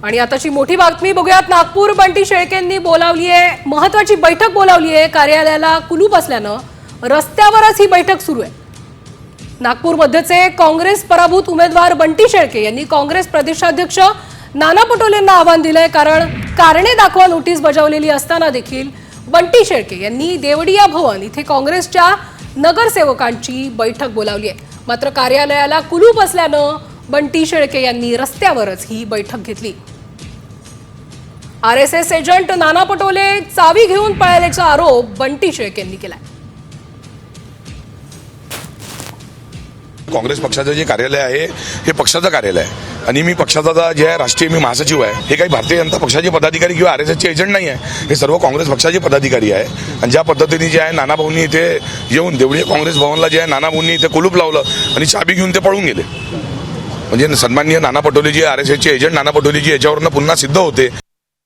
आणि आताची मोठी बातमी बघूयात. नागपूर बंटी शेळकेंनी बोलावली आहे, महत्त्वाची बैठक बोलावली आहे. कार्यालयाला कुलूप असल्यानं रस्त्यावरच ही बैठक सुरू आहे. नागपूरमध्येचे काँग्रेस पराभूत उमेदवार बंटी शेळके यांनी काँग्रेस प्रदेशाध्यक्ष नाना पटोलेंना आव्हान दिलंय. कारण कारणे दाखवा नोटीस बजावलेली असताना देखील बंटी शेळके यांनी देवडिया भवन इथे काँग्रेसच्या नगरसेवकांची बैठक बोलावली आहे. मात्र कार्यालयाला कुलूप असल्यानं बंटी शेळके यांनी रस्त्यावरच ही बैठक घेतली. आरएसएस एजंट नाना पटोले चावी घेऊन पळाल्याचा आरोप बंटी शेळके यांनी केलाय. काँग्रेस पक्षाचं जे कार्यालय आहे हे पक्षाचं कार्यालय आहे आणि मी पक्षाचा जे आहे राष्ट्रीय मी महासचिव आहे. हे काही भारतीय जनता पक्षाचे पदाधिकारी किंवा आरएसएसचे एजंट नाही आहे. हे सर्व काँग्रेस पक्षाचे पदाधिकारी आहे. आणि ज्या पद्धतीने जे आहे नाना भाऊंनी इथे येऊन देवळीया काँग्रेस भवनला जे आहे नाना भाऊंनी इथे कुलूप लावलं आणि चाबी घेऊन ते पळून गेले. म्हणजे सन्माननीय नाना पटोले जी आरएसएसचे एजंट नाना पटोले जी याच्यावरनं पुन्हा सिद्ध होते.